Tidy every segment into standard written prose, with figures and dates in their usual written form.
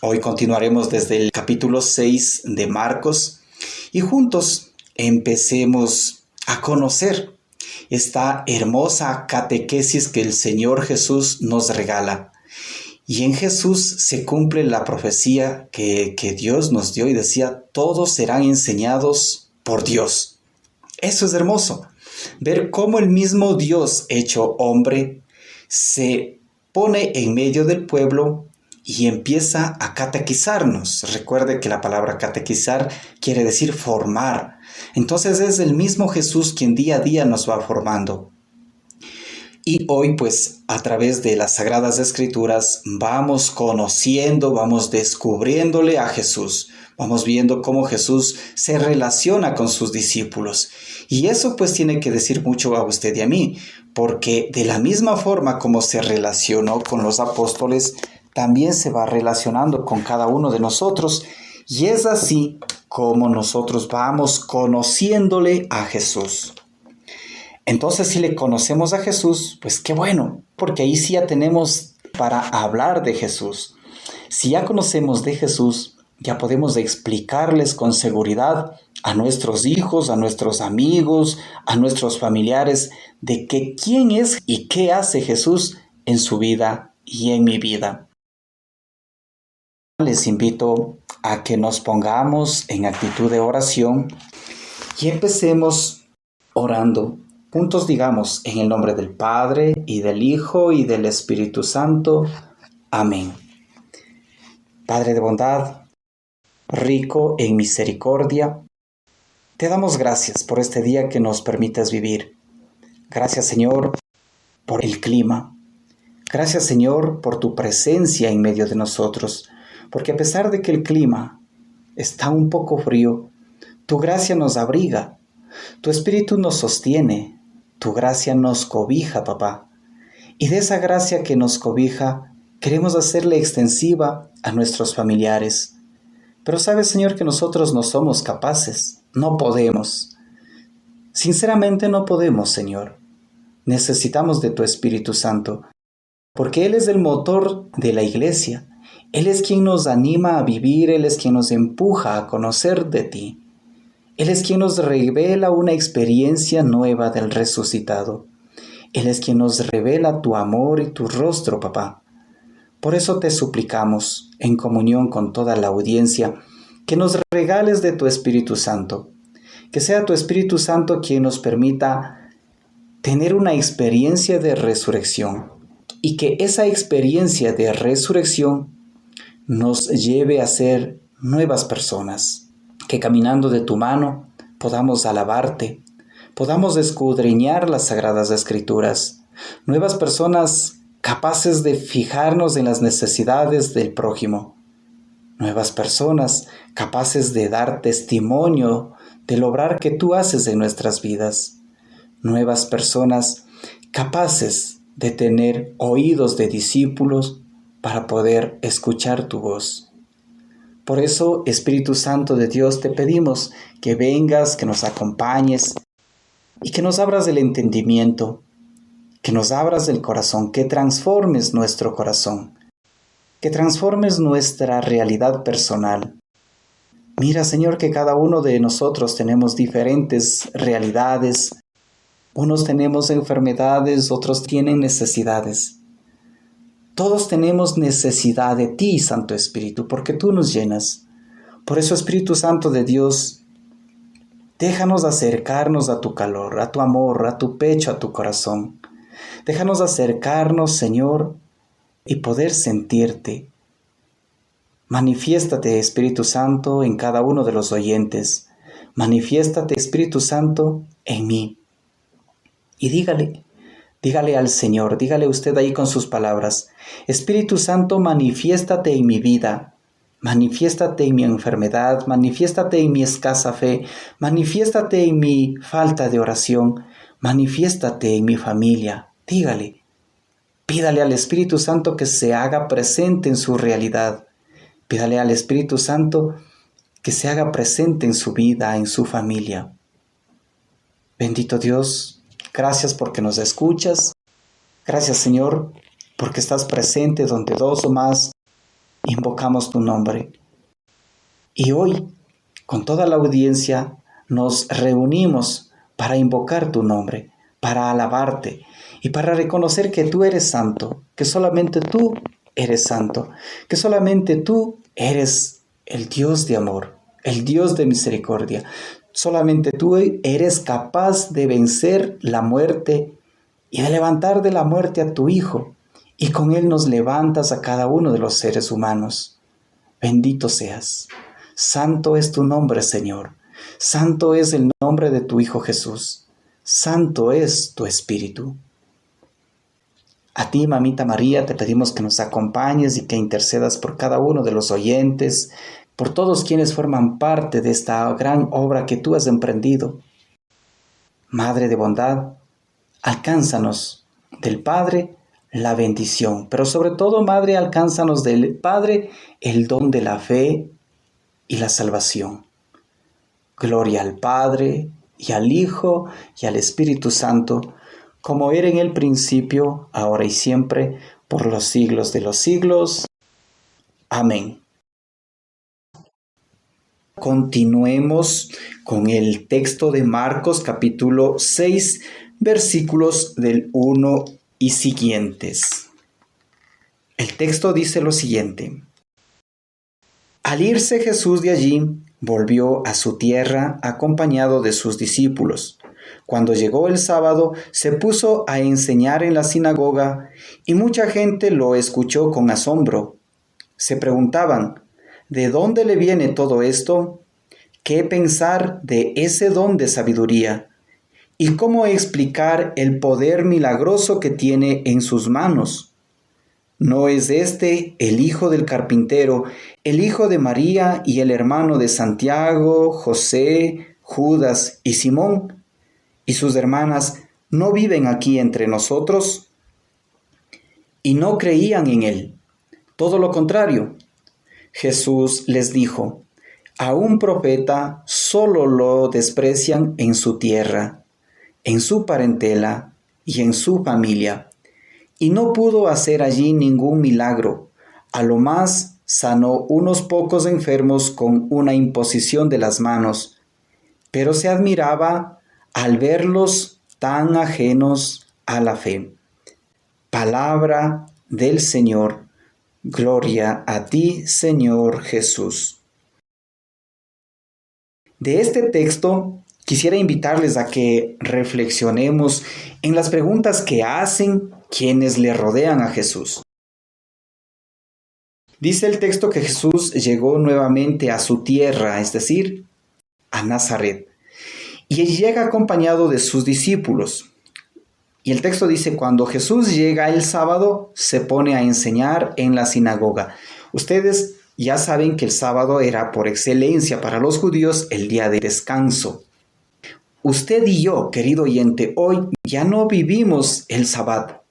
Hoy continuaremos desde el capítulo 6 de Marcos y juntos empecemos a conocer esta hermosa catequesis que el Señor Jesús nos regala. Y en Jesús se cumple la profecía que Dios nos dio y decía, todos serán enseñados por Dios. Eso es hermoso, ver cómo el mismo Dios hecho hombre se pone en medio del pueblo y empieza a catequizarnos. Recuerde que la palabra catequizar quiere decir formar. Entonces es el mismo Jesús quien día a día nos va formando. Y hoy, pues, a través de las Sagradas Escrituras, vamos conociendo, vamos descubriéndole a Jesús. Vamos viendo cómo Jesús se relaciona con sus discípulos. Y eso, pues, tiene que decir mucho a usted y a mí, porque de la misma forma como se relacionó con los apóstoles, también se va relacionando con cada uno de nosotros. Y es así como nosotros vamos conociéndole a Jesús. Entonces, si le conocemos a Jesús, pues qué bueno, porque ahí sí ya tenemos para hablar de Jesús. Si ya conocemos de Jesús, ya podemos explicarles con seguridad a nuestros hijos, a nuestros amigos, a nuestros familiares, de que quién es y qué hace Jesús en su vida y en mi vida. Les invito a que nos pongamos en actitud de oración y empecemos orando. Juntos digamos, en el nombre del Padre, y del Hijo, y del Espíritu Santo. Amén. Padre de bondad, rico en misericordia, te damos gracias por este día que nos permites vivir. Gracias, Señor, por el clima. Gracias, Señor, por tu presencia en medio de nosotros, porque a pesar de que el clima está un poco frío, tu gracia nos abriga, tu Espíritu nos sostiene, tu gracia nos cobija, papá. Y de esa gracia que nos cobija, queremos hacerle extensiva a nuestros familiares. Pero sabes, Señor, que nosotros no somos capaces, no podemos. Sinceramente no podemos, Señor. Necesitamos de tu Espíritu Santo, porque Él es el motor de la iglesia. Él es quien nos anima a vivir, Él es quien nos empuja a conocer de ti. Él es quien nos revela una experiencia nueva del resucitado. Él es quien nos revela tu amor y tu rostro, papá. Por eso te suplicamos, en comunión con toda la audiencia, que nos regales de tu Espíritu Santo. Que sea tu Espíritu Santo quien nos permita tener una experiencia de resurrección. Y que esa experiencia de resurrección nos lleve a ser nuevas personas. Que caminando de tu mano podamos alabarte, podamos escudriñar las Sagradas Escrituras, nuevas personas capaces de fijarnos en las necesidades del prójimo, nuevas personas capaces de dar testimonio del obrar que tú haces en nuestras vidas, nuevas personas capaces de tener oídos de discípulos para poder escuchar tu voz. Por eso, Espíritu Santo de Dios, te pedimos que vengas, que nos acompañes y que nos abras el entendimiento, que nos abras el corazón, que transformes nuestro corazón, que transformes nuestra realidad personal. Mira, Señor, que cada uno de nosotros tenemos diferentes realidades. Unos tenemos enfermedades, otros tienen necesidades. Todos tenemos necesidad de ti, Santo Espíritu, porque tú nos llenas. Por eso, Espíritu Santo de Dios, déjanos acercarnos a tu calor, a tu amor, a tu pecho, a tu corazón. Déjanos acercarnos, Señor, y poder sentirte. Manifiéstate, Espíritu Santo, en cada uno de los oyentes. Manifiéstate, Espíritu Santo, en mí. Y dígale al Señor, dígale usted ahí con sus palabras, Espíritu Santo, manifiéstate en mi vida, manifiéstate en mi enfermedad, manifiéstate en mi escasa fe, manifiéstate en mi falta de oración, manifiéstate en mi familia. Dígale, pídale al Espíritu Santo que se haga presente en su realidad. Pídale al Espíritu Santo que se haga presente en su vida, en su familia. Bendito Dios, gracias porque nos escuchas. Gracias, Señor, porque estás presente donde dos o más invocamos tu nombre. Y hoy, con toda la audiencia, nos reunimos para invocar tu nombre, para alabarte y para reconocer que tú eres santo, que solamente tú eres santo, que solamente tú eres el Dios de amor, el Dios de misericordia. Solamente tú eres capaz de vencer la muerte y de levantar de la muerte a tu Hijo, y con Él nos levantas a cada uno de los seres humanos. Bendito seas. Santo es tu nombre, Señor. Santo es el nombre de tu Hijo Jesús. Santo es tu Espíritu. A ti, Mamita María, te pedimos que nos acompañes y que intercedas por cada uno de los oyentes, por todos quienes forman parte de esta gran obra que tú has emprendido. Madre de bondad, alcánzanos del Padre la bendición, pero sobre todo, Madre, alcánzanos del Padre el don de la fe y la salvación. Gloria al Padre, y al Hijo, y al Espíritu Santo, como era en el principio, ahora y siempre, por los siglos de los siglos. Amén. Continuemos con el texto de Marcos capítulo 6, versículos del 1 y siguientes. El texto dice lo siguiente: Al irse Jesús de allí, volvió a su tierra acompañado de sus discípulos. Cuando llegó el sábado, se puso a enseñar en la sinagoga y mucha gente lo escuchó con asombro. Se preguntaban, ¿de dónde le viene todo esto? ¿Qué pensar de ese don de sabiduría? ¿Y cómo explicar el poder milagroso que tiene en sus manos? ¿No es este el hijo del carpintero, el hijo de María y el hermano de Santiago, José, Judas y Simón? ¿Y sus hermanas no viven aquí entre nosotros? Y no creían en él. Todo lo contrario. Jesús les dijo, a un profeta solo lo desprecian en su tierra, en su parentela y en su familia. Y no pudo hacer allí ningún milagro. A lo más sanó unos pocos enfermos con una imposición de las manos, pero se admiraba al verlos tan ajenos a la fe. Palabra del Señor. Gloria a ti, Señor Jesús. De este texto quisiera invitarles a que reflexionemos en las preguntas que hacen quienes le rodean a Jesús. Dice el texto que Jesús llegó nuevamente a su tierra, es decir, a Nazaret, y llega acompañado de sus discípulos. Y el texto dice, cuando Jesús llega el sábado, se pone a enseñar en la sinagoga. Ustedes ya saben que el sábado era por excelencia para los judíos el día de descanso. Usted y yo, querido oyente, hoy ya no vivimos el sábado.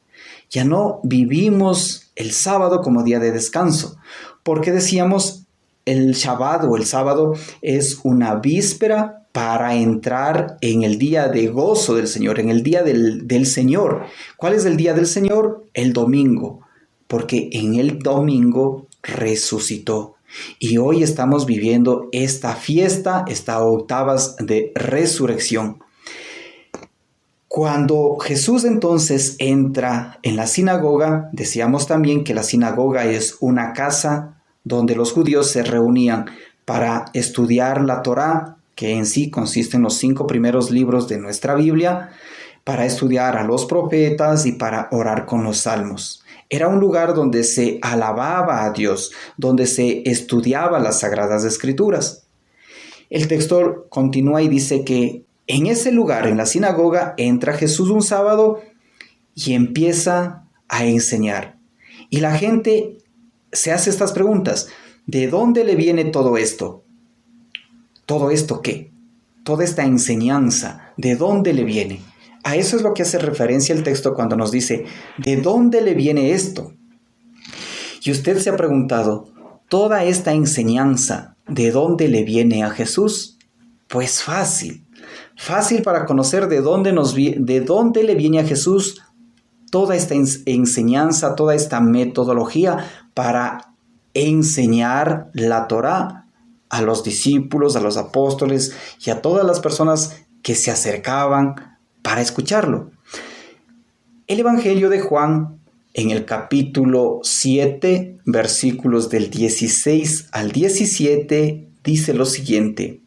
Ya no vivimos el sábado como día de descanso, porque decíamos el Shabbat o el sábado es una víspera para entrar en el día de gozo del Señor, en el día del Señor. ¿Cuál es el día del Señor? El domingo, porque en el domingo resucitó. Y hoy estamos viviendo esta fiesta, estas octavas de resurrección. Cuando Jesús entonces entra en la sinagoga, decíamos también que la sinagoga es una casa donde los judíos se reunían para estudiar la Torá, que en sí consiste en los 5 primeros libros de nuestra Biblia, para estudiar a los profetas y para orar con los salmos. Era un lugar donde se alababa a Dios, donde se estudiaba las Sagradas Escrituras. El texto continúa y dice que en ese lugar, en la sinagoga, entra Jesús un sábado y empieza a enseñar. Y la gente se hace estas preguntas. ¿De dónde le viene todo esto? ¿Todo esto qué? Toda esta enseñanza, ¿de dónde le viene? A eso es lo que hace referencia el texto cuando nos dice, ¿de dónde le viene esto? Y usted se ha preguntado, ¿toda esta enseñanza, de dónde le viene a Jesús? Pues fácil para conocer de dónde le viene a Jesús toda esta enseñanza, toda esta metodología para enseñar la Torá a los discípulos, a los apóstoles y a todas las personas que se acercaban para escucharlo. El Evangelio de Juan, en el capítulo 7, versículos del 16 al 17, dice lo siguiente: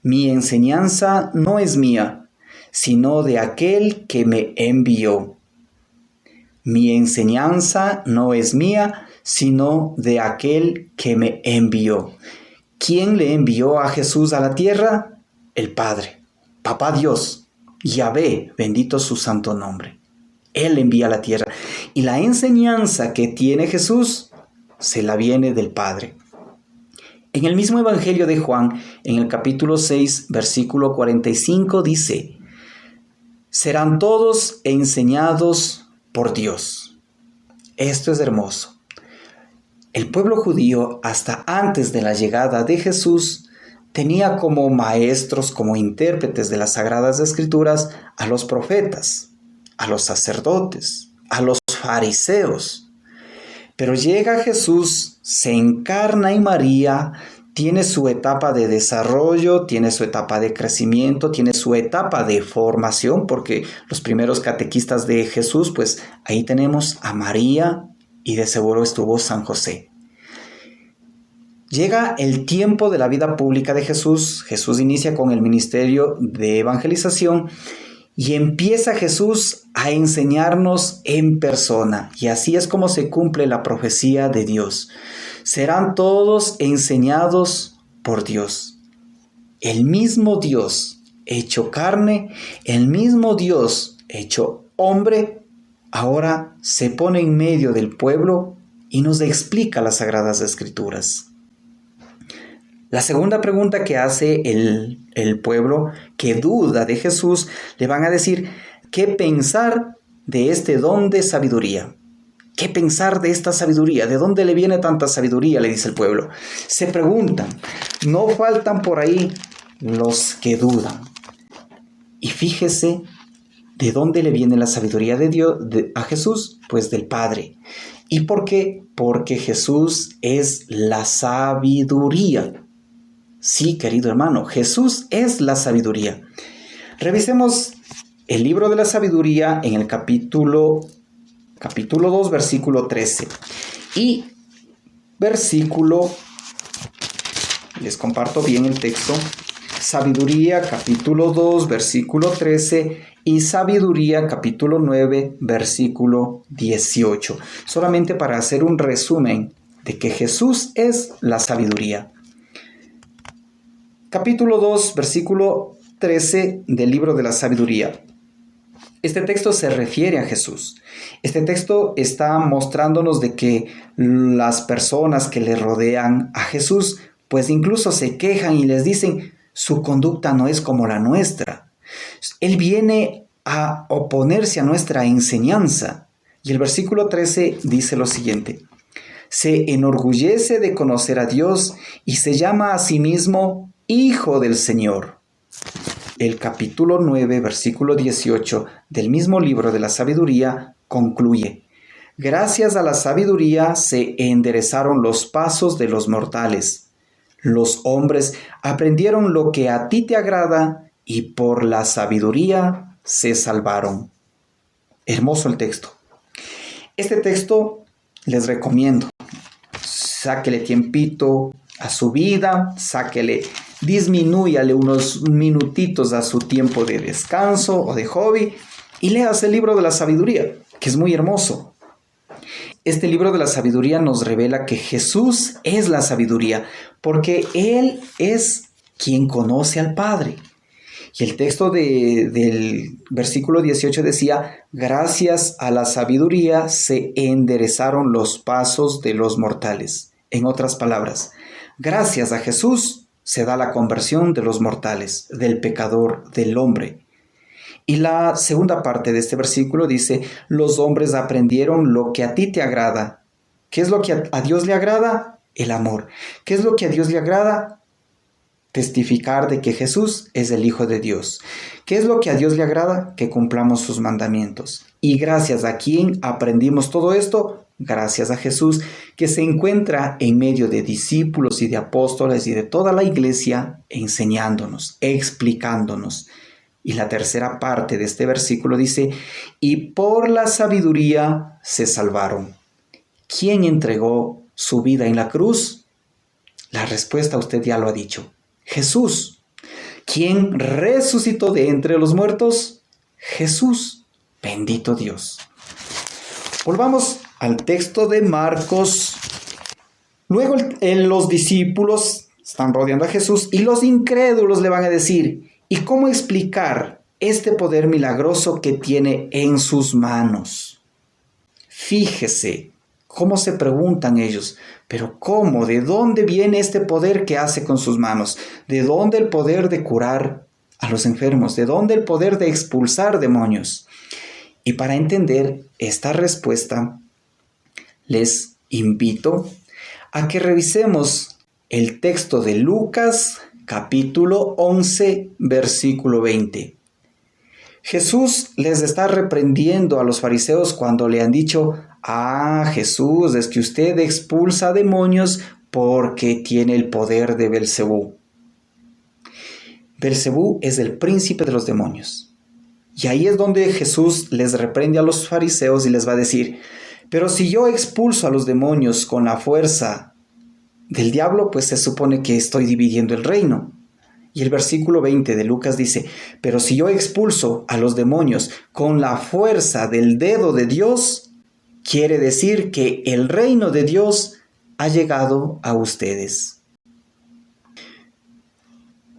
Mi enseñanza no es mía, sino de aquel que me envió. Mi enseñanza no es mía, sino de aquel que me envió. ¿Quién le envió a Jesús a la tierra? El Padre, Papá Dios, Yahvé, bendito su santo nombre. Él envía a la tierra. Y la enseñanza que tiene Jesús se la viene del Padre. En el mismo Evangelio de Juan, en el capítulo 6, versículo 45, dice: serán todos enseñados por Dios. Esto es hermoso. El pueblo judío, hasta antes de la llegada de Jesús, tenía como maestros, como intérpretes de las Sagradas Escrituras, a los profetas, a los sacerdotes, a los fariseos. Pero llega Jesús, se encarna en María, tiene su etapa de desarrollo, tiene su etapa de crecimiento, tiene su etapa de formación, porque los primeros catequistas de Jesús, pues ahí tenemos a María y de seguro estuvo San José. Llega el tiempo de la vida pública de Jesús. Jesús inicia con el ministerio de evangelización y empieza Jesús a enseñarnos en persona. Y así es como se cumple la profecía de Dios. Serán todos enseñados por Dios. El mismo Dios hecho carne, el mismo Dios hecho hombre, ahora se pone en medio del pueblo y nos explica las Sagradas Escrituras. La segunda pregunta que hace el pueblo que duda de Jesús, le van a decir: ¿qué pensar de este don de sabiduría? ¿Qué pensar de esta sabiduría? ¿De dónde le viene tanta sabiduría?, le dice el pueblo. Se preguntan, no faltan por ahí los que dudan. Y fíjese, ¿de dónde le viene la sabiduría de Dios a Jesús? Pues del Padre. ¿Y por qué? Porque Jesús es la sabiduría. Sí, querido hermano, Jesús es la sabiduría. Revisemos el libro de la sabiduría en el capítulo 2, versículo 13. Y les comparto bien el texto. Sabiduría, capítulo 2, versículo 13. Y Sabiduría, capítulo 9, versículo 18. Solamente para hacer un resumen de que Jesús es la sabiduría. Capítulo 2, versículo 13 del libro de la sabiduría. Este texto se refiere a Jesús. Este texto está mostrándonos de que las personas que le rodean a Jesús, pues incluso se quejan y les dicen: su conducta no es como la nuestra. Él viene a oponerse a nuestra enseñanza. Y el versículo 13 dice lo siguiente: se enorgullece de conocer a Dios y se llama a sí mismo Hijo del Señor. El capítulo 9, versículo 18 del mismo libro de la sabiduría concluye: gracias a la sabiduría se enderezaron los pasos de los mortales. Los hombres aprendieron lo que a ti te agrada y por la sabiduría se salvaron. Hermoso el texto. Este texto les recomiendo. Sáquele tiempito a su vida, disminúyale unos minutitos a su tiempo de descanso o de hobby y leas el libro de la sabiduría, que es muy hermoso. Este libro de la sabiduría nos revela que Jesús es la sabiduría, porque Él es quien conoce al Padre. Y el texto del versículo 18 decía: gracias a la sabiduría se enderezaron los pasos de los mortales. En otras palabras, gracias a Jesús se da la conversión de los mortales, del pecador, del hombre. Y la segunda parte de este versículo dice: los hombres aprendieron lo que a ti te agrada. ¿Qué es lo que a Dios le agrada? El amor. ¿Qué es lo que a Dios le agrada? Testificar de que Jesús es el Hijo de Dios. ¿Qué es lo que a Dios le agrada? Que cumplamos sus mandamientos. Y gracias a quien aprendimos todo esto, gracias a Jesús, que se encuentra en medio de discípulos y de apóstoles y de toda la iglesia, enseñándonos, explicándonos. Y la tercera parte de este versículo dice, y por la sabiduría se salvaron. ¿Quién entregó su vida en la cruz? La respuesta usted ya lo ha dicho. Jesús. ¿Quién resucitó de entre los muertos? Jesús. Bendito Dios. Volvamos al texto de Marcos. Luego los discípulos están rodeando a Jesús y los incrédulos le van a decir, ¿y cómo explicar este poder milagroso que tiene en sus manos? Fíjese cómo se preguntan ellos, pero ¿cómo? ¿De dónde viene este poder que hace con sus manos? ¿De dónde el poder de curar a los enfermos? ¿De dónde el poder de expulsar demonios? Y para entender esta respuesta, les invito a que revisemos el texto de Lucas, capítulo 11, versículo 20. Jesús les está reprendiendo a los fariseos cuando le han dicho, Jesús, es que usted expulsa demonios porque tiene el poder de Belcebú. Belcebú es el príncipe de los demonios. Y ahí es donde Jesús les reprende a los fariseos y les va a decir, pero si yo expulso a los demonios con la fuerza del diablo, pues se supone que estoy dividiendo el reino. Y el versículo 20 de Lucas dice, pero si yo expulso a los demonios con la fuerza del dedo de Dios, quiere decir que el reino de Dios ha llegado a ustedes.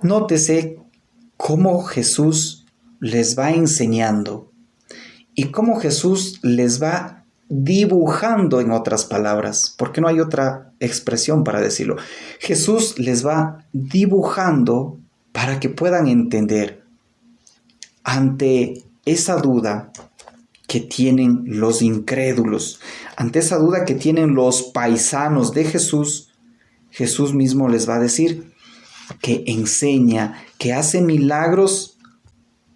Nótese cómo Jesús les va enseñando y cómo Jesús les va dibujando, en otras palabras, porque no hay otra expresión para decirlo. Jesús les va dibujando para que puedan entender. Ante esa duda que tienen los incrédulos, ante esa duda que tienen los paisanos de Jesús, Jesús mismo les va a decir que enseña, que hace milagros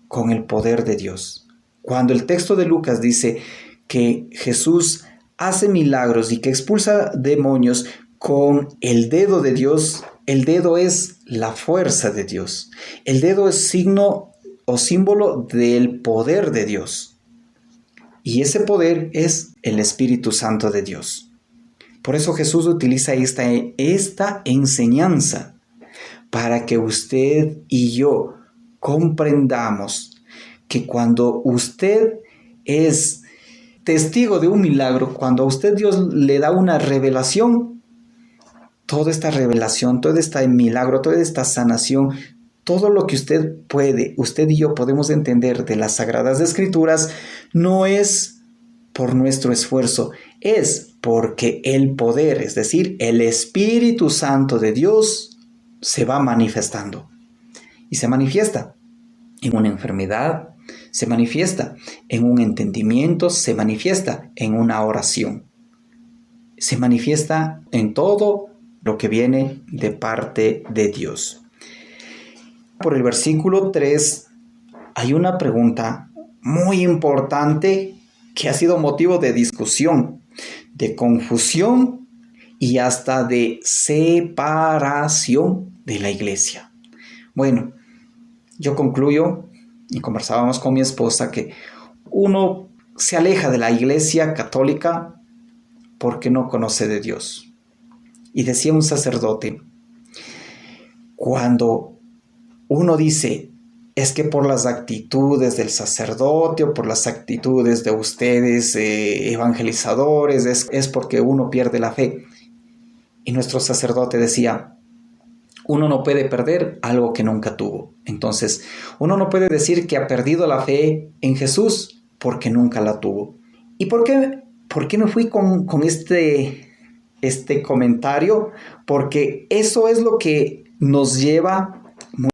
con el poder de Dios. Cuando el texto de Lucas dice que Jesús hace milagros y que expulsa demonios con el dedo de Dios, el dedo es la fuerza de Dios. El dedo es signo o símbolo del poder de Dios. Y ese poder es el Espíritu Santo de Dios. Por eso Jesús utiliza esta enseñanza para que usted y yo comprendamos que cuando usted es testigo de un milagro, cuando a usted Dios le da una revelación, toda esta revelación, todo este milagro, toda esta sanación, todo lo que usted y yo podemos entender de las Sagradas Escrituras, no es por nuestro esfuerzo, es porque el poder, es decir, el Espíritu Santo de Dios, se va manifestando. Y se manifiesta en una enfermedad, se manifiesta en un entendimiento, se manifiesta en una oración. Se manifiesta en todo lo que viene de parte de Dios. Por el versículo 3 hay una pregunta muy importante que ha sido motivo de discusión, de confusión y hasta de separación de la iglesia. Bueno, yo concluyo, y conversábamos con mi esposa, que uno se aleja de la iglesia católica porque no conoce de Dios. Y decía un sacerdote, cuando uno dice, es que por las actitudes del sacerdote o por las actitudes de ustedes evangelizadores, es porque uno pierde la fe. Y nuestro sacerdote decía, uno no puede perder algo que nunca tuvo. Entonces, uno no puede decir que ha perdido la fe en Jesús porque nunca la tuvo. ¿Y por qué me fui con este comentario? Porque eso es lo que nos lleva,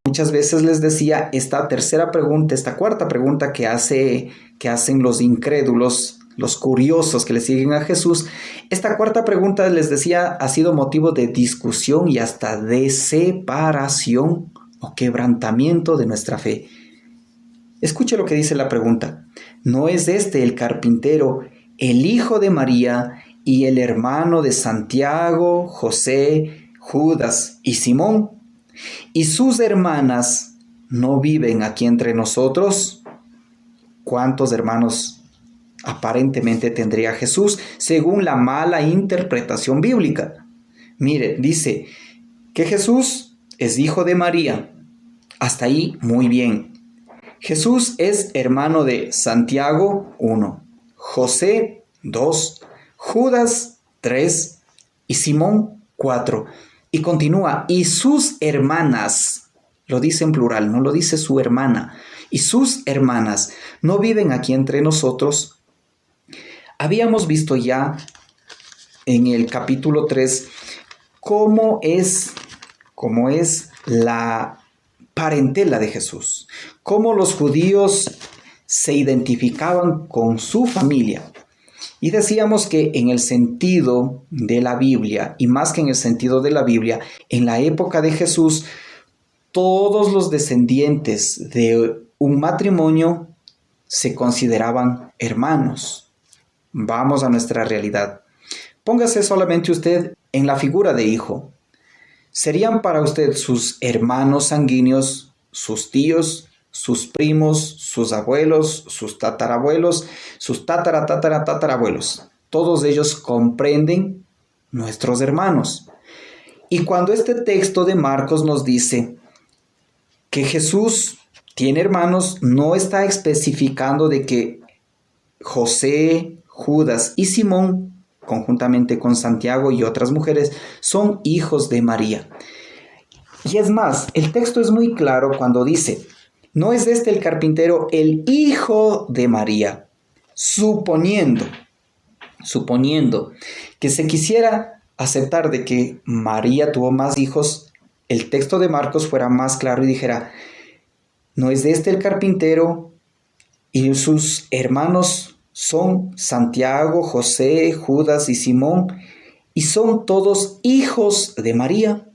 muchas veces les decía, esta cuarta pregunta que hacen los incrédulos, los curiosos que le siguen a Jesús. Esta cuarta pregunta, les decía, ha sido motivo de discusión y hasta de separación o quebrantamiento de nuestra fe. Escuche lo que dice la pregunta. ¿No es este el carpintero, el hijo de María y el hermano de Santiago, José, Judas y Simón? ¿Y sus hermanas no viven aquí entre nosotros? ¿Cuántos hermanos aparentemente tendría Jesús según la mala interpretación bíblica? Mire, dice que Jesús es hijo de María. Hasta ahí muy bien. Jesús es hermano de Santiago, 1, José, 2, Judas, 3 y Simón, 4. Y continúa, y sus hermanas, lo dice en plural, no lo dice su hermana, y sus hermanas no viven aquí entre nosotros. Habíamos visto ya en el capítulo 3 cómo es la parentela de Jesús, cómo los judíos se identificaban con su familia. Y decíamos que en el sentido de la Biblia, y más que en el sentido de la Biblia, en la época de Jesús, todos los descendientes de un matrimonio se consideraban hermanos. Vamos a nuestra realidad. Póngase solamente usted en la figura de hijo. ¿Serían para usted sus hermanos sanguíneos, sus tíos, sus primos, sus abuelos, sus tatarabuelos, sus tatarabuelos? Todos ellos comprenden nuestros hermanos. Y cuando este texto de Marcos nos dice que Jesús tiene hermanos, no está especificando de que José, Judas y Simón, conjuntamente con Santiago y otras mujeres, son hijos de María. Y es más, el texto es muy claro cuando dice, no es este el carpintero el hijo de María, suponiendo que se quisiera aceptar de que María tuvo más hijos, el texto de Marcos fuera más claro y dijera, no es este el carpintero y sus hermanos son Santiago, José, Judas y Simón, y son todos hijos de María.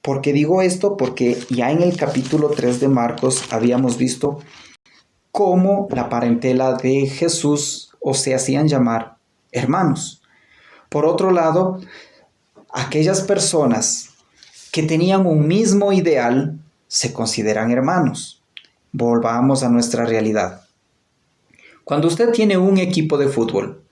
¿Por qué digo esto? Porque ya en el capítulo 3 de Marcos habíamos visto cómo la parentela de Jesús se hacían llamar hermanos. Por otro lado, aquellas personas que tenían un mismo ideal se consideran hermanos. Volvamos a nuestra realidad. Cuando usted tiene un equipo de fútbol,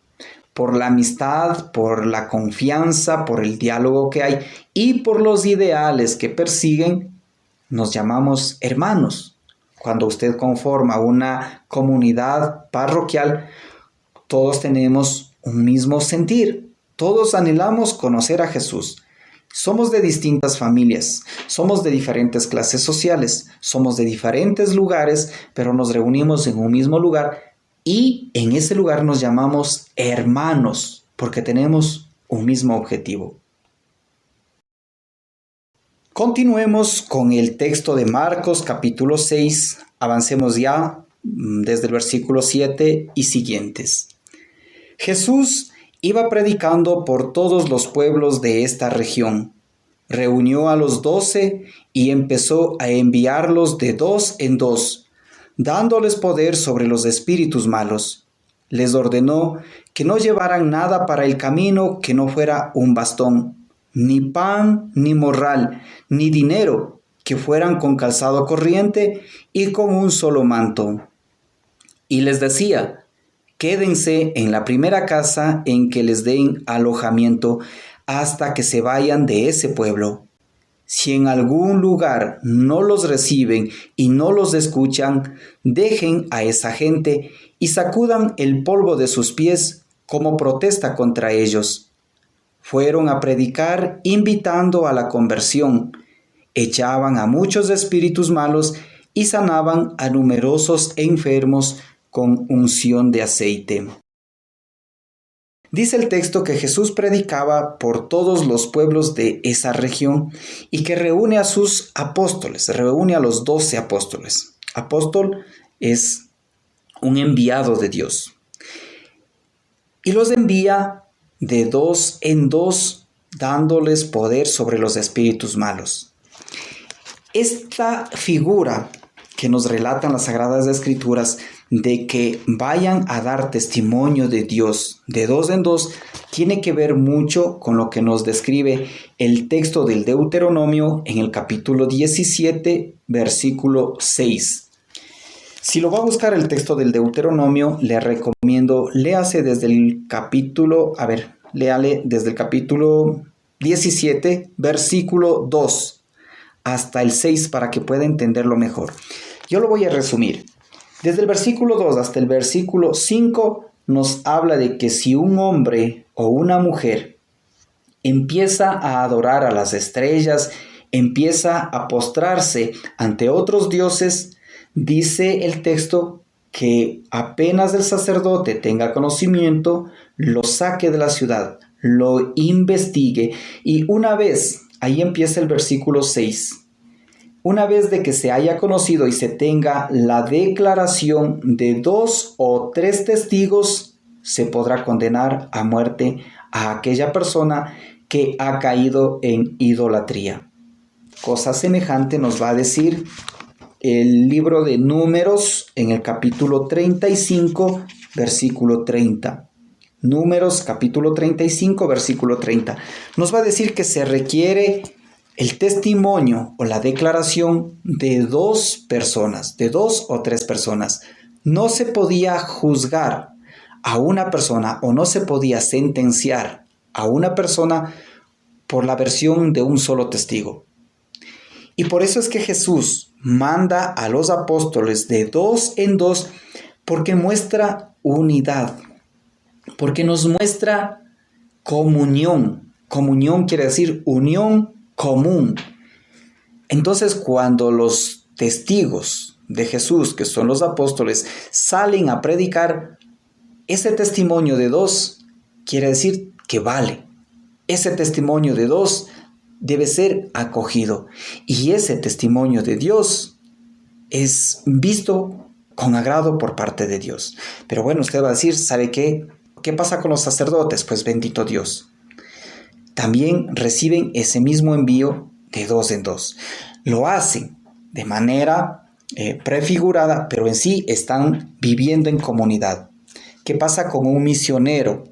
por la amistad, por la confianza, por el diálogo que hay y por los ideales que persiguen, nos llamamos hermanos. Cuando usted conforma una comunidad parroquial, todos tenemos un mismo sentir. Todos anhelamos conocer a Jesús. Somos de distintas familias, somos de diferentes clases sociales, somos de diferentes lugares, pero nos reunimos en un mismo lugar. Y en ese lugar nos llamamos hermanos porque tenemos un mismo objetivo. Continuemos con el texto de Marcos capítulo 6. Avancemos ya desde el versículo 7 y siguientes. Jesús iba predicando por todos los pueblos de esta región. Reunió a los 12 y empezó a enviarlos de dos en dos, dándoles poder sobre los espíritus malos. Les ordenó que no llevaran nada para el camino que no fuera un bastón, ni pan, ni morral, ni dinero, que fueran con calzado corriente y con un solo manto. Y les decía, quédense en la primera casa en que les den alojamiento hasta que se vayan de ese pueblo. Si en algún lugar no los reciben y no los escuchan, dejen a esa gente y sacudan el polvo de sus pies como protesta contra ellos. Fueron a predicar invitando a la conversión, echaban a muchos espíritus malos y sanaban a numerosos enfermos con unción de aceite. Dice el texto que Jesús predicaba por todos los pueblos de esa región y que reúne a sus apóstoles, reúne a los 12 apóstoles. Apóstol es un enviado de Dios. Y los envía de dos en dos, dándoles poder sobre los espíritus malos. Esta figura que nos relatan las Sagradas Escrituras de que vayan a dar testimonio de Dios de dos en dos, tiene que ver mucho con lo que nos describe el texto del Deuteronomio en el capítulo 17, versículo 6. Si lo va a buscar el texto del Deuteronomio, le recomiendo, léase desde el capítulo, léale desde el capítulo 17, versículo 2 hasta el 6 para que pueda entenderlo mejor. Yo lo voy a resumir. Desde el versículo 2 hasta el versículo 5 nos habla de que si un hombre o una mujer empieza a adorar a las estrellas, empieza a postrarse ante otros dioses, dice el texto que apenas el sacerdote tenga conocimiento, lo saque de la ciudad, lo investigue y una vez, ahí empieza el versículo 6, una vez de que se haya conocido y se tenga la declaración de 2 o 3 testigos, se podrá condenar a muerte a aquella persona que ha caído en idolatría. Cosa semejante nos va a decir el libro de Números en el capítulo 35, versículo 30. Números capítulo 35, versículo 30. Nos va a decir que se requiere el testimonio o la declaración de 2 personas, de 2 o 3 personas. No se podía juzgar a una persona o no se podía sentenciar a una persona por la versión de un solo testigo. Y por eso es que Jesús manda a los apóstoles de 2 en 2 porque muestra unidad, porque nos muestra comunión. Comunión quiere decir unión común. Entonces, cuando los testigos de Jesús, que son los apóstoles, salen a predicar, ese testimonio de 2 quiere decir que vale. Ese testimonio de 2 debe ser acogido. Y ese testimonio de Dios es visto con agrado por parte de Dios. Pero bueno, usted va a decir, ¿sabe qué? ¿Qué pasa con los sacerdotes? Pues bendito Dios. También reciben ese mismo envío de 2 en 2. Lo hacen de manera prefigurada, pero en sí están viviendo en comunidad. ¿Qué pasa con un misionero?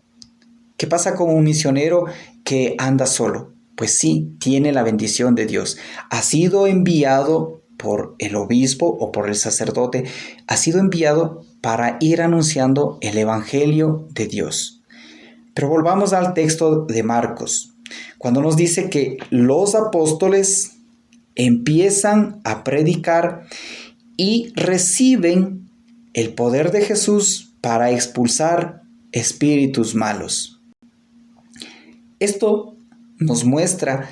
¿Qué pasa con un misionero que anda solo? Pues sí, tiene la bendición de Dios. Ha sido enviado por el obispo o por el sacerdote, ha sido enviado para ir anunciando el evangelio de Dios. Pero volvamos al texto de Marcos, cuando nos dice que los apóstoles empiezan a predicar y reciben el poder de Jesús para expulsar espíritus malos. Esto nos muestra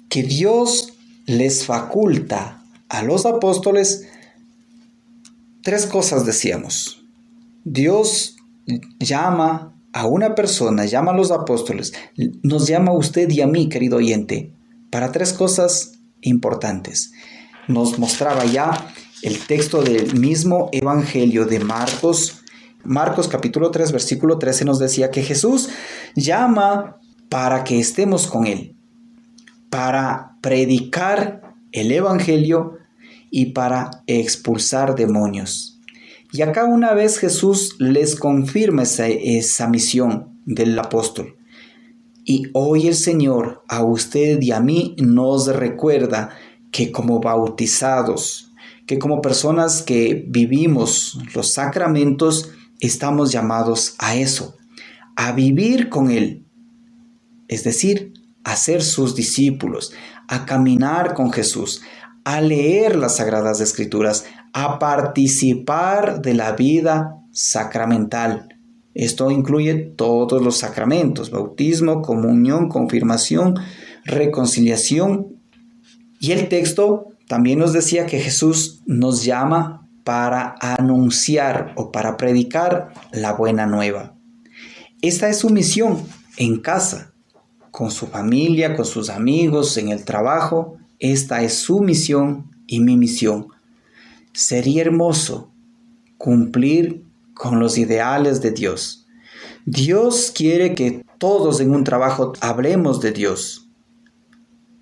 que Dios les faculta a los apóstoles 3 cosas, decíamos. Dios llama a una persona, llama a los apóstoles, nos llama a usted y a mí, querido oyente, para 3 cosas importantes. Nos mostraba ya el texto del mismo evangelio de Marcos. Marcos capítulo 3, versículo 13 nos decía que Jesús llama para que estemos con Él, para predicar el evangelio y para expulsar demonios. Y acá una vez Jesús les confirma esa misión del apóstol. Y hoy el Señor a usted y a mí nos recuerda que como bautizados, que como personas que vivimos los sacramentos, estamos llamados a eso, a vivir con Él. Es decir, a ser sus discípulos, a caminar con Jesús, a leer las Sagradas Escrituras, a participar de la vida sacramental. Esto incluye todos los sacramentos: bautismo, comunión, confirmación, reconciliación. Y el texto también nos decía que Jesús nos llama para anunciar o para predicar la buena nueva. Esta es su misión en casa, con su familia, con sus amigos, en el trabajo. Esta es su misión y mi misión. Sería hermoso cumplir con los ideales de Dios. Dios quiere que todos en un trabajo hablemos de Dios,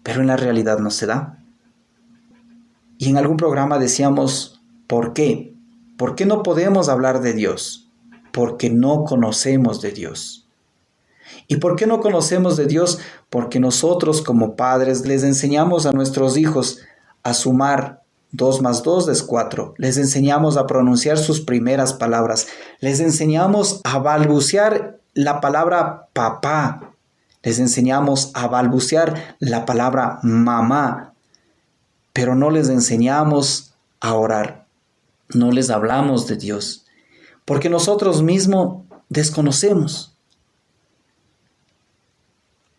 pero en la realidad no se da. Y en algún programa decíamos, ¿por qué? ¿Por qué no podemos hablar de Dios? Porque no conocemos de Dios. ¿Y por qué no conocemos de Dios? Porque nosotros como padres les enseñamos a nuestros hijos a sumar 2 más 2 es 4. Les enseñamos a pronunciar sus primeras palabras. Les enseñamos a balbucear la palabra papá. Les enseñamos a balbucear la palabra mamá. Pero no les enseñamos a orar. No les hablamos de Dios. Porque nosotros mismos desconocemos.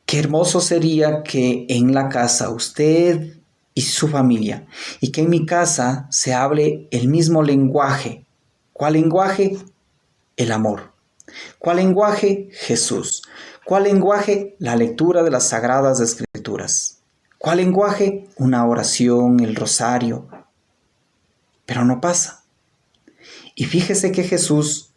Qué hermoso sería que en la casa usted y su familia, y que en mi casa se hable el mismo lenguaje. ¿Cuál lenguaje? El amor. ¿Cuál lenguaje? Jesús. ¿Cuál lenguaje? La lectura de las Sagradas Escrituras. ¿Cuál lenguaje? Una oración, el rosario. Pero no pasa. Y fíjese que Jesús,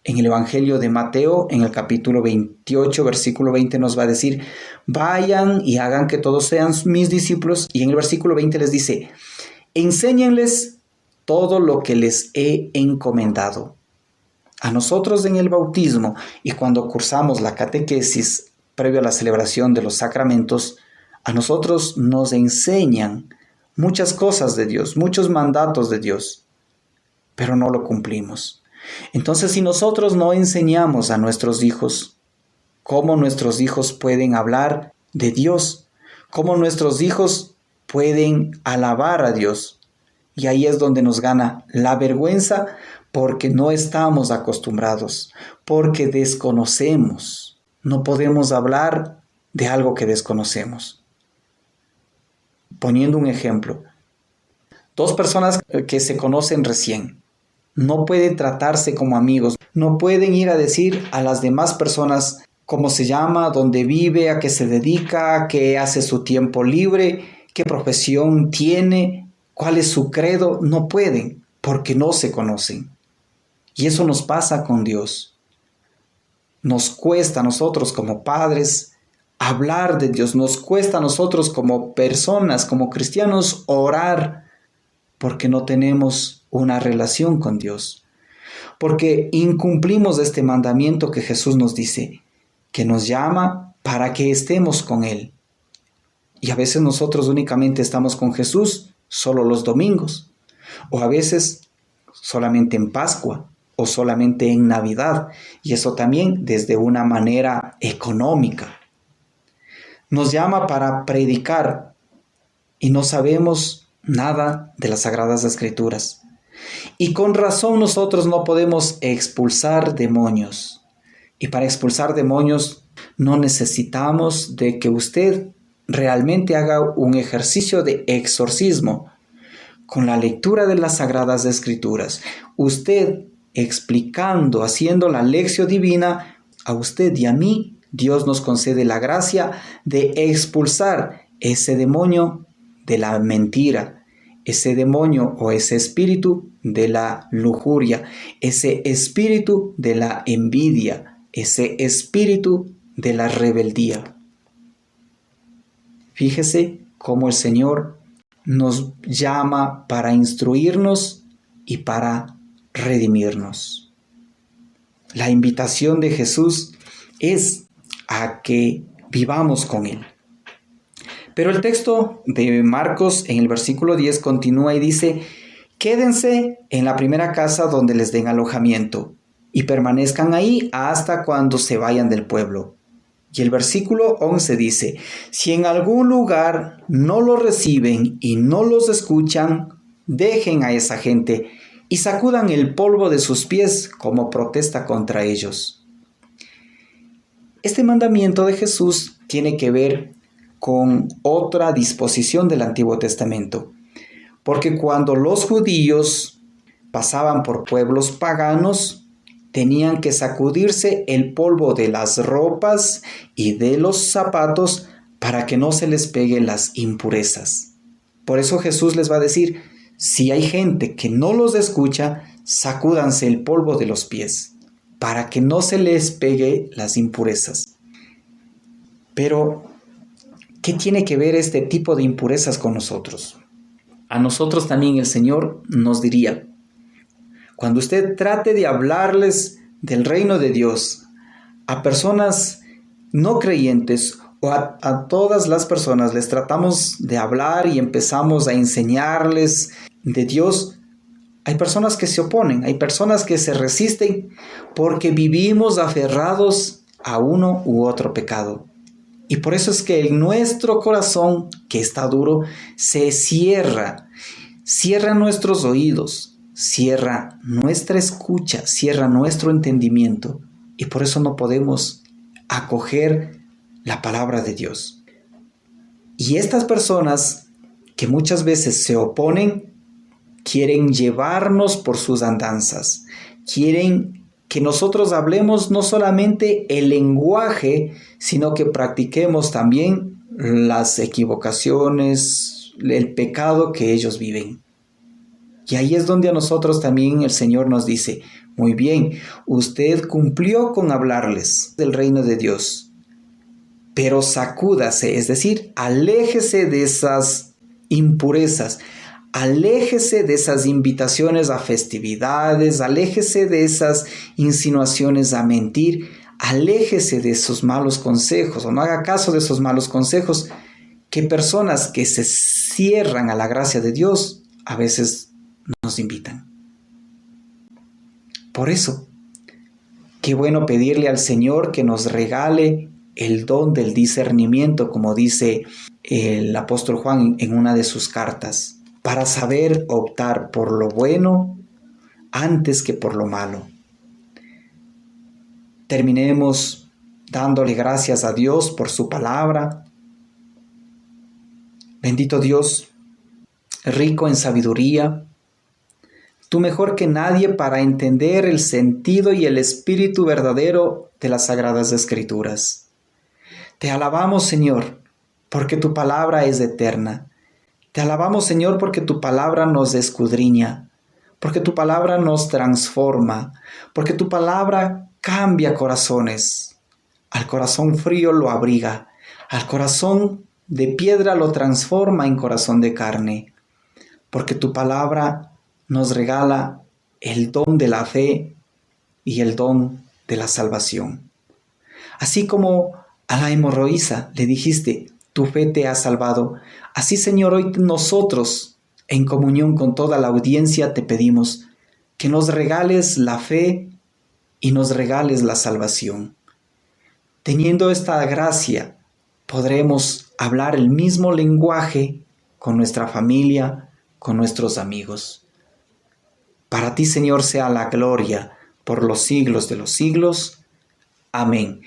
en el Evangelio de Mateo, en el capítulo 28, versículo 20, nos va a decir, vayan y hagan que todos sean mis discípulos. Y en el versículo 20 les dice, enséñenles todo lo que les he encomendado. A nosotros en el bautismo y cuando cursamos la catequesis previo a la celebración de los sacramentos, a nosotros nos enseñan muchas cosas de Dios, muchos mandatos de Dios, pero no lo cumplimos. Entonces, si nosotros no enseñamos a nuestros hijos cómo nuestros hijos pueden hablar de Dios, cómo nuestros hijos pueden alabar a Dios, y ahí es donde nos gana la vergüenza porque no estamos acostumbrados, porque desconocemos. No podemos hablar de algo que desconocemos. Poniendo un ejemplo, 2 personas que se conocen recién, no pueden tratarse como amigos, no pueden ir a decir a las demás personas cómo se llama, dónde vive, a qué se dedica, qué hace su tiempo libre, qué profesión tiene, cuál es su credo. No pueden porque no se conocen. Y eso nos pasa con Dios. Nos cuesta a nosotros como padres hablar de Dios, nos cuesta a nosotros como personas, como cristianos, orar porque no tenemos una relación con Dios, porque incumplimos este mandamiento que Jesús nos dice, que nos llama para que estemos con Él. Y a veces nosotros únicamente estamos con Jesús solo los domingos, o a veces solamente en Pascua, o solamente en Navidad, y eso también desde una manera económica. Nos llama para predicar y no sabemos nada de las Sagradas Escrituras. Y con razón nosotros no podemos expulsar demonios. Y para expulsar demonios no necesitamos de que usted realmente haga un ejercicio de exorcismo. Con la lectura de las Sagradas Escrituras, usted explicando, haciendo la lección divina, a usted y a mí, Dios nos concede la gracia de expulsar ese demonio de la mentira, ese demonio o ese espíritu de la lujuria, ese espíritu de la envidia, ese espíritu de la rebeldía. Fíjese cómo el Señor nos llama para instruirnos y para redimirnos. La invitación de Jesús es a que vivamos con Él. Pero el texto de Marcos en el versículo 10 continúa y dice, quédense en la primera casa donde les den alojamiento y permanezcan ahí hasta cuando se vayan del pueblo. Y el versículo 11 dice, si en algún lugar no los reciben y no los escuchan, dejen a esa gente y sacudan el polvo de sus pies como protesta contra ellos. Este mandamiento de Jesús tiene que ver con otra disposición del Antiguo Testamento, porque cuando los judíos pasaban por pueblos paganos, tenían que sacudirse el polvo de las ropas y de los zapatos para que no se les peguen las impurezas. Por eso Jesús les va a decir, si hay gente que no los escucha, sacúdanse el polvo de los pies, para que no se les pegue las impurezas. Pero, ¿qué tiene que ver este tipo de impurezas con nosotros? A nosotros también el Señor nos diría, cuando usted trate de hablarles del reino de Dios a personas no creyentes o a todas las personas les tratamos de hablar y empezamos a enseñarles de Dios, hay personas que se oponen, hay personas que se resisten porque vivimos aferrados a uno u otro pecado. Y por eso es que en nuestro corazón, que está duro, se cierra nuestros oídos, cierra nuestra escucha, cierra nuestro entendimiento. Y por eso no podemos acoger la palabra de Dios. Y estas personas que muchas veces se oponen, quieren llevarnos por sus andanzas, quieren que nosotros hablemos no solamente el lenguaje, sino que practiquemos también las equivocaciones, el pecado que ellos viven. Y ahí es donde a nosotros también el Señor nos dice, muy bien, usted cumplió con hablarles del reino de Dios, pero sacúdase, es decir, aléjese de esas impurezas, aléjese de esas invitaciones a festividades, aléjese de esas insinuaciones a mentir, aléjese de esos malos consejos o no haga caso de esos malos consejos que personas que se cierran a la gracia de Dios a veces nos invitan. Por eso, qué bueno pedirle al Señor que nos regale el don del discernimiento, como dice el apóstol Juan en una de sus cartas, para saber optar por lo bueno antes que por lo malo. Terminemos dándole gracias a Dios por su palabra. Bendito Dios, rico en sabiduría, tú mejor que nadie para entender el sentido y el espíritu verdadero de las Sagradas Escrituras. Te alabamos, Señor, porque tu palabra es eterna. Te alabamos, Señor, porque tu palabra nos escudriña, porque tu palabra nos transforma, porque tu palabra cambia corazones. Al corazón frío lo abriga, al corazón de piedra lo transforma en corazón de carne, porque tu palabra nos regala el don de la fe y el don de la salvación. Así como a la hemorroísa le dijiste, tu fe te ha salvado. Así, Señor, hoy nosotros, en comunión con toda la audiencia, te pedimos que nos regales la fe y nos regales la salvación. Teniendo esta gracia, podremos hablar el mismo lenguaje con nuestra familia, con nuestros amigos. Para ti, Señor, sea la gloria por los siglos de los siglos. Amén.